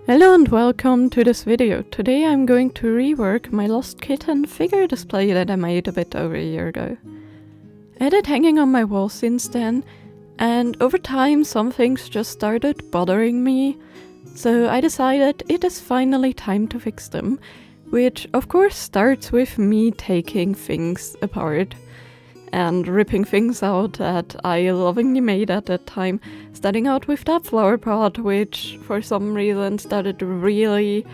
Hello and welcome to this video. Today I'm going to rework my lost kitten figure display that I made a bit over a year ago. I had it hanging on my wall since then, and over time some things just started bothering me, so I decided it is finally time to fix them, which of course starts with me taking things apart and ripping things out that I lovingly made at that time, starting out with that flower pot, which for some reason started really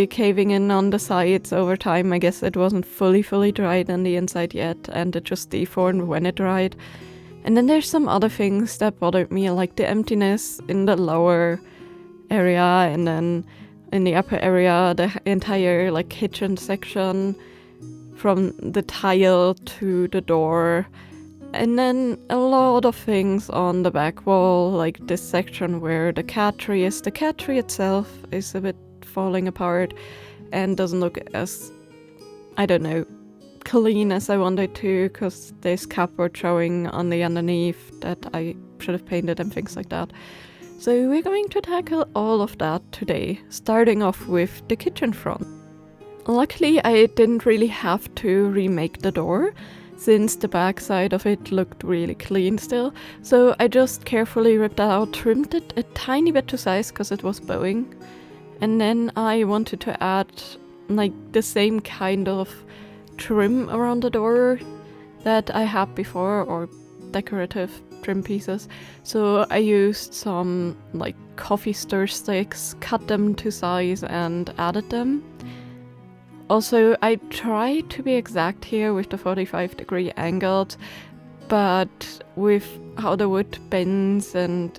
caving in on the sides over time. I guess it wasn't fully dried on the inside yet, and it just deformed when it dried. And then there's some other things that bothered me, like the emptiness in the lower area, and then in the upper area, the entire kitchen section, from the tile to the door, and then a lot of things on the back wall, like this section where the cat tree is. The cat tree itself is a bit falling apart and doesn't look as, clean as I wanted to, because there's cupboard showing on the underneath that I should have painted and things like that. So we're going to tackle all of that today, starting off with the kitchen front. Luckily, I didn't really have to remake the door, since the back side of it looked really clean still, so I just carefully ripped that out, trimmed it a tiny bit to size because it was bowing, and then I wanted to add the same kind of trim around the door that I had before, or decorative trim pieces. So I used some coffee stir sticks, cut them to size and added them. Also, I tried to be exact here with the 45-degree angles, but with how the wood bends and,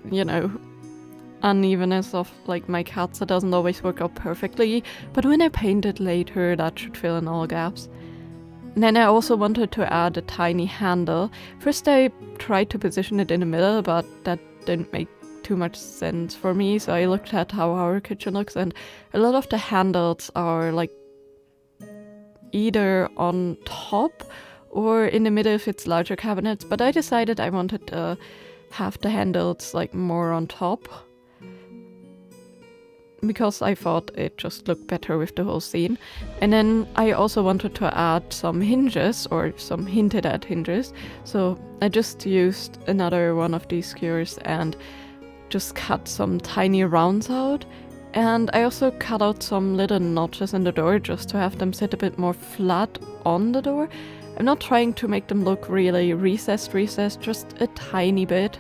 unevenness of my cats, it doesn't always work out perfectly, but when I paint it later, that should fill in all gaps. And then I also wanted to add a tiny handle. First I tried to position it in the middle, but that didn't make too much sense for me, so I looked at how our kitchen looks, and a lot of the handles are either on top or in the middle if it's larger cabinets, but I decided I wanted to have the handles more on top because I thought it just looked better with the whole scene. And then I also wanted to add some hinges, or some hinted at hinges, so I just used another one of these skewers and just cut some tiny rounds out. And I also cut out some little notches in the door just to have them sit a bit more flat on the door. I'm not trying to make them look really recessed, just a tiny bit.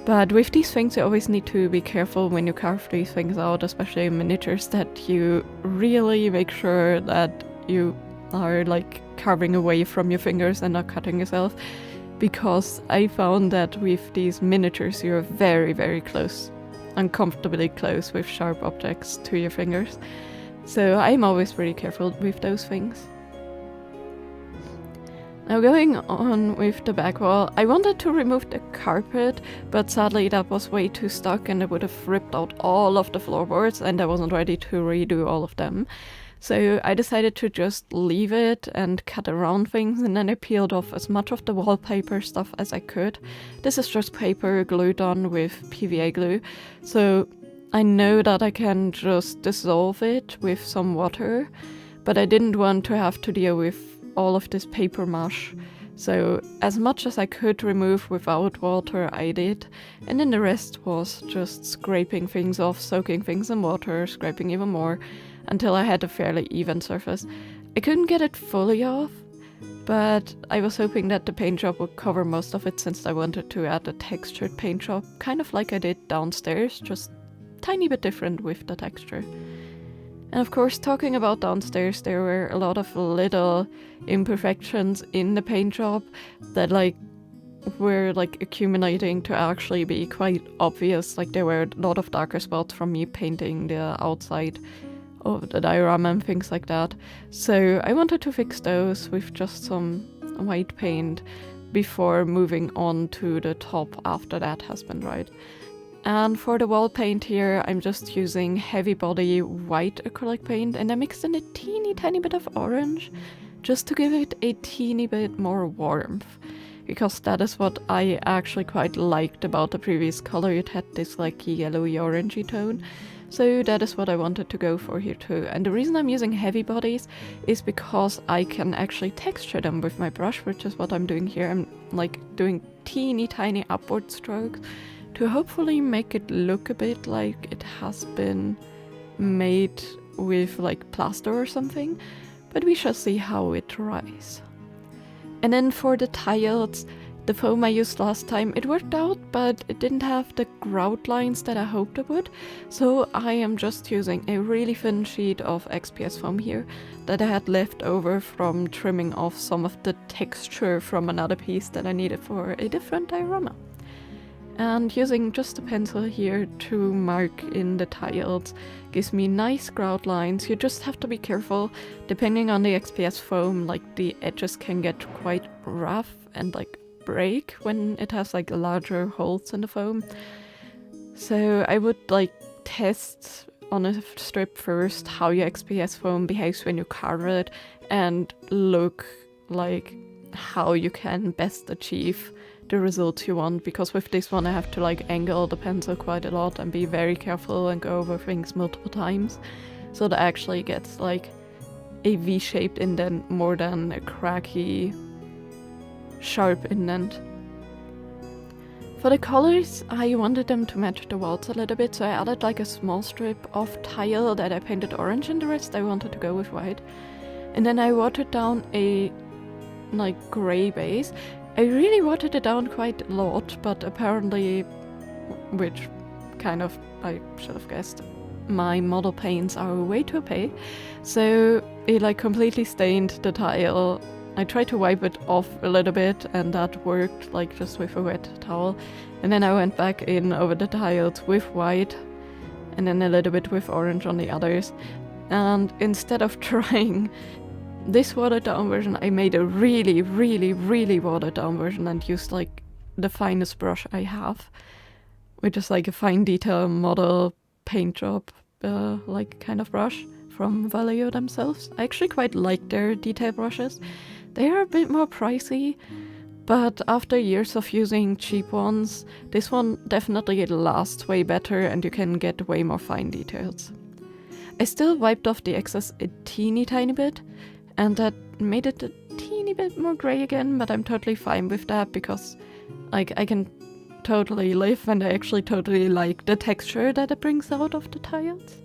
But with these things you always need to be careful when you carve these things out, especially in miniatures, that you really make sure that you are carving away from your fingers and not cutting yourself. Because I found that with these miniatures you're very close, uncomfortably close with sharp objects to your fingers. So I'm always pretty careful with those things. Now going on with the back wall, I wanted to remove the carpet, but sadly that was way too stuck and it would have ripped out all of the floorboards and I wasn't ready to redo all of them. So I decided to just leave it and cut around things, and then I peeled off as much of the wallpaper stuff as I could. This is just paper glued on with PVA glue, so I know that I can just dissolve it with some water, but I didn't want to have to deal with all of this paper mush. So as much as I could remove without water, I did, and then the rest was just scraping things off, soaking things in water, scraping even more, until I had a fairly even surface. I couldn't get it fully off, but I was hoping that the paint job would cover most of it, since I wanted to add a textured paint job, kind of like I did downstairs, just tiny bit different with the texture. And of course, talking about downstairs, there were a lot of little imperfections in the paint job that were accumulating to actually be quite obvious. There were a lot of darker spots from me painting the outside of the diorama and things like that. So I wanted to fix those with just some white paint before moving on to the top after that has been dried. And for the wall paint here, I'm just using heavy body white acrylic paint, and I mixed in a teeny tiny bit of orange just to give it a teeny bit more warmth. because that is what I actually quite liked about the previous color. It had this like yellowy orangey tone. So that is what I wanted to go for here too. And the reason I'm using heavy bodies is because I can actually texture them with my brush, which is what I'm doing here. I'm like doing teeny tiny upward strokes to hopefully make it look a bit like it has been made with like plaster or something, but we shall see how it dries. And then for the tiles, the foam I used last time, it worked out, but it didn't have the grout lines that I hoped it would, so I am just using a really thin sheet of XPS foam here that I had left over from trimming off some of the texture from another piece that I needed for a different diorama. And using just a pencil here to mark in the tiles gives me nice grout lines. You just have to be careful, depending on the XPS foam, like the edges can get quite rough and like break when it has like larger holes in the foam. So I would like test on a strip first how your XPS foam behaves when you carve it and look like how you can best achieve the results you want, because with this one I have to like angle the pencil quite a lot and be very careful and go over things multiple times, so that actually gets like a V-shaped indent more than a cracky sharp indent. For the colors, I wanted them to match the walls a little bit, so I added like a small strip of tile that I painted orange, and the rest I wanted to go with white. And then I watered down a like grey base. I really watered it down quite a lot, but apparently, which kind of I should have guessed, my model paints are way too opaque, so it like completely stained the tile. I tried to wipe it off a little bit and that worked, like just with a wet towel, and then I went back in over the tiles with white and then a little bit with orange on the others, and instead of trying this watered down version, I made a really watered down version and used like the finest brush I have, which is like a fine detail model paint job like kind of brush from Vallejo themselves. I actually quite like their detail brushes. They are a bit more pricey, but after years of using cheap ones, this one definitely lasts way better and you can get way more fine details. I still wiped off the excess a teeny tiny bit, and that made it a teeny bit more grey again, but I'm totally fine with that because like I can totally live and I actually totally like the texture that it brings out of the tiles.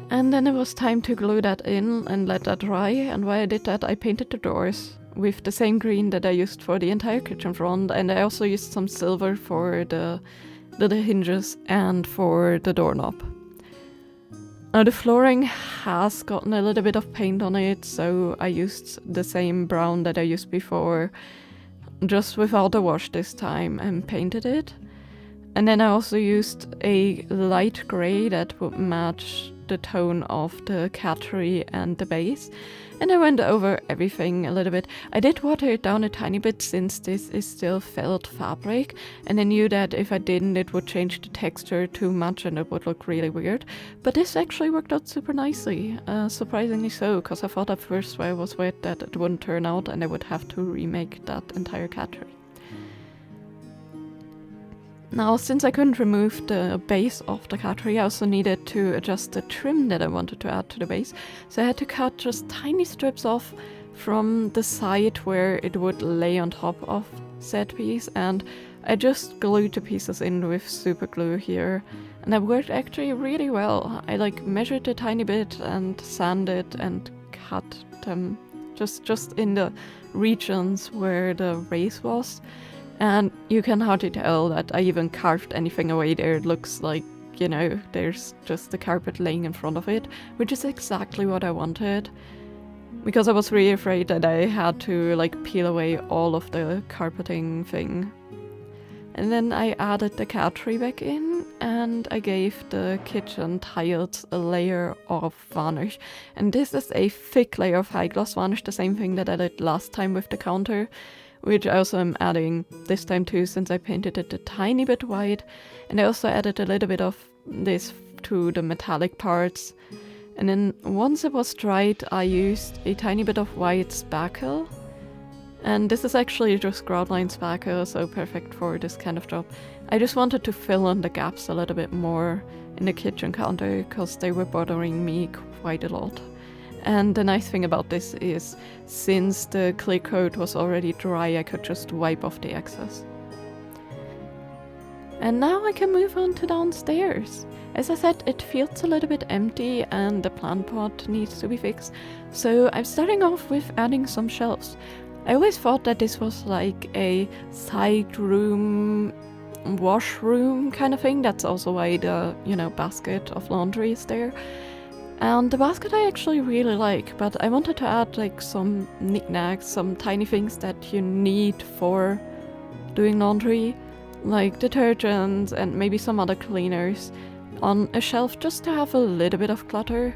And then it was time to glue that in and let that dry, and while I did that I painted the doors with the same green that I used for the entire kitchen front, and I also used some silver for the hinges and for the doorknob. Now the flooring has gotten a little bit of paint on it, so I used the same brown that I used before, just without a wash this time, and painted it. And then I also used a light grey that would match the tone of the cat tree and the base, and I went over everything a little bit. I did water it down a tiny bit since this is still felt fabric, and I knew that if I didn't it would change the texture too much and it would look really weird, but this actually worked out super nicely, surprisingly so, because I thought at first while it was wet that it wouldn't turn out and I would have to remake that entire cat tree. Now, since I couldn't remove the base of the cat tree, I also needed to adjust the trim that I wanted to add to the base. So I had to cut just tiny strips off from the side where it would lay on top of said piece, and I just glued the pieces in with super glue here. And that worked actually really well. I like measured a tiny bit and sanded and cut them just in the regions where the race was. And you can hardly tell that I even carved anything away there. It looks like, you know, there's just the carpet laying in front of it, which is exactly what I wanted. Because I was really afraid that I had to like peel away all of the carpeting thing. And then I added the cat tree back in, and I gave the kitchen tiles a layer of varnish. And this is a thick layer of high gloss varnish, the same thing that I did last time with the counter, which I also am adding this time too, since I painted it a tiny bit white. And I also added a little bit of this to the metallic parts. And then once it was dried, I used a tiny bit of white spackle And this is actually just Groundline spackle, so perfect for this kind of job. I just wanted to fill in the gaps a little bit more in the kitchen counter because they were bothering me quite a lot. And the nice thing about this is, since the clear coat was already dry, I could just wipe off the excess. And now I can move on to downstairs. As I said, it feels a little bit empty and the plant pot needs to be fixed, so I'm starting off with adding some shelves. I always thought that this was like a side room, washroom kind of thing. That's also why the, basket of laundry is there. And the basket I actually really like, but I wanted to add like some knickknacks, some tiny things that you need for doing laundry, like detergents and maybe some other cleaners on a shelf just to have a little bit of clutter.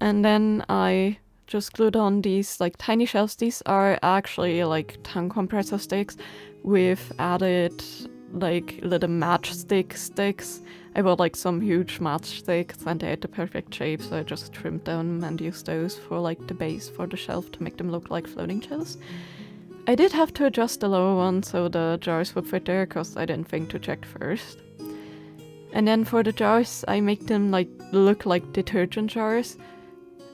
And then I just glued on these like tiny shelves. These are actually like tongue compressor sticks with added like little matchstick sticks. I bought like some huge matchsticks and they had the perfect shape, so I just trimmed them and used those for like the base for the shelf to make them look like floating shelves. I did have to adjust the lower one so the jars would fit there because I didn't think to check first. And then for the jars, I make them like look like detergent jars,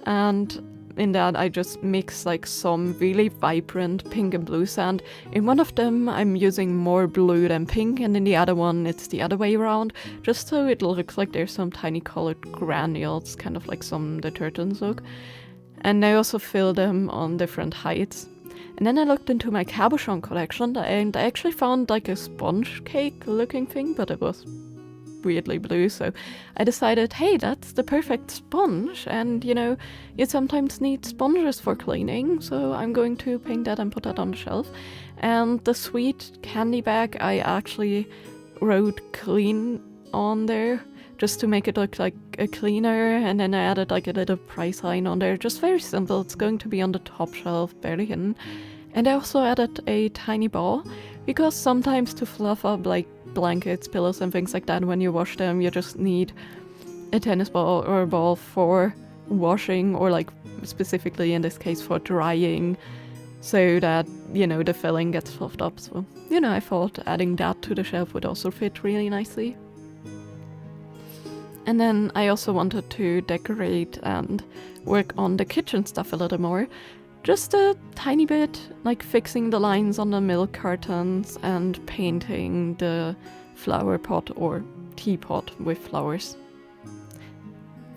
and in that I just mix like some really vibrant pink and blue sand. In one of them I'm using more blue than pink, and in the other one it's the other way around, just so it looks like there's some tiny colored granules, kind of like some detergents look. And I also fill them on different heights. And then I looked into my cabochon collection and I actually found like a sponge cake looking thing, but it was weirdly blue, so I decided, hey, that's the perfect sponge, and you sometimes need sponges for cleaning, so I'm going to paint that and put that on the shelf. And the sweet candy bag, I actually wrote clean on there just to make it look like a cleaner, and then I added like a little price sign on there, just very simple. It's going to be on the top shelf, barely hidden. And I also added a tiny ball, because sometimes to fluff up like blankets, pillows and things like that, when you wash them, you just need a tennis ball or a ball for washing, or like specifically in this case for drying, so that, the filling gets fluffed up. So, I thought adding that to the shelf would also fit really nicely. And then I also wanted to decorate and work on the kitchen stuff a little more. Just a tiny bit, like fixing the lines on the milk cartons and painting the flower pot or teapot with flowers.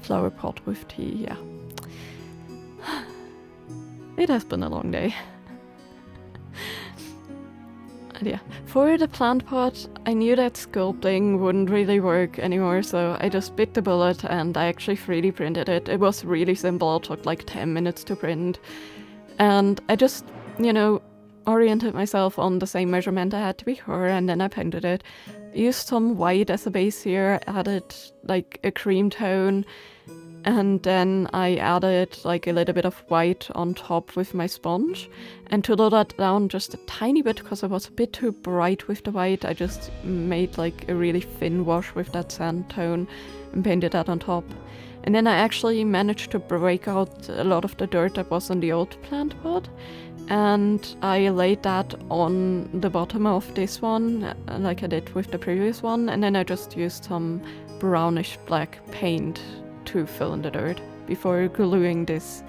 Flower pot with tea, yeah. It has been a long day. And yeah, for the plant pot, I knew that sculpting wouldn't really work anymore, so I just bit the bullet and I actually 3D printed it. It was really simple, it took like 10 minutes to print. And I just, oriented myself on the same measurement I had before, and then I painted it. Used some white as a base here, added like a cream tone, and then I added like a little bit of white on top with my sponge. And to lower that down just a tiny bit, because I was a bit too bright with the white, I just made like a really thin wash with that sand tone and painted that on top. And then I actually managed to break out a lot of the dirt that was on the old plant pot, and I laid that on the bottom of this one, like I did with the previous one, and then I just used some brownish black paint to fill in the dirt before gluing this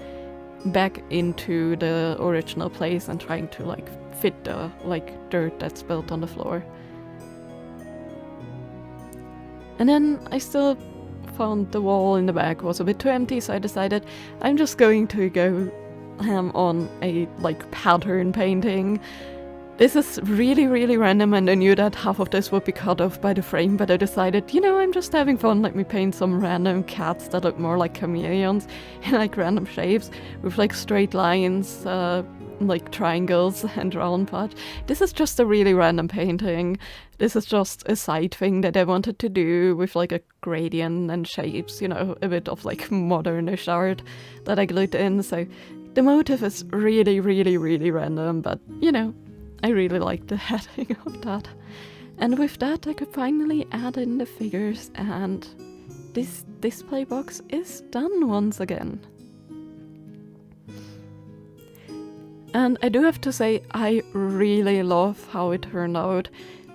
back into the original place and trying to like fit the dirt that's built on the floor. And then I still found the wall in the back was a bit too empty, so I decided I'm just going to go on a pattern painting. This is really, really random, and I knew that half of this would be cut off by the frame, but I decided, I'm just having fun, let me paint some random cats that look more like chameleons in random shapes with straight lines, triangles and round parts. This is just a really random painting. This is just a side thing that I wanted to do with a gradient and shapes, a bit of modernish art that I glued in. So the motive is really, really, really random, but I really like the heading of that. And with that I could finally add in the figures, and this display box is done once again. And I do have to say, I really love how it turned out.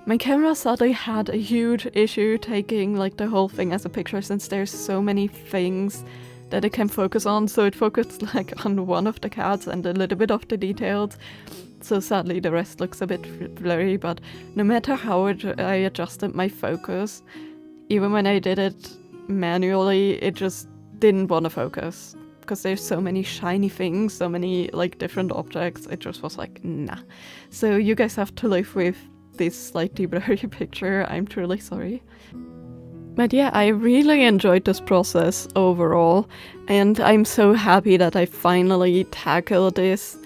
My camera sadly had a huge issue taking like the whole thing as a picture, since there's so many things that it can focus on, so it focused like on one of the cats and a little bit of the details. So sadly the rest looks a bit blurry, but no matter how I adjusted my focus, even when I did it manually, it just didn't want to focus. Because there's so many shiny things, so many like different objects, it just was like, nah. So you guys have to live with this slightly blurry picture, I'm truly sorry. But yeah, I really enjoyed this process overall, and I'm so happy that I finally tackled this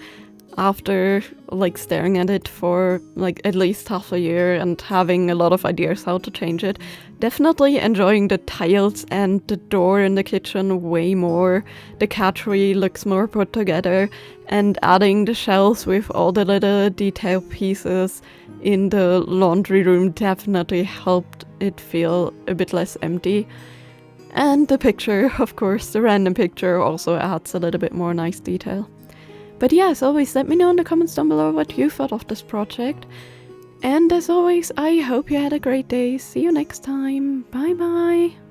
after like staring at it for like at least half a year and having a lot of ideas how to change it. Definitely enjoying the tiles and the door in the kitchen way more. The cat tree looks more put together, and adding the shelves with all the little detail pieces in the laundry room definitely helped it feel a bit less empty. And the picture, of course, the random picture also adds a little bit more nice detail. But yeah, as always, let me know in the comments down below what you thought of this project. And as always, I hope you had a great day. See you next time. Bye bye.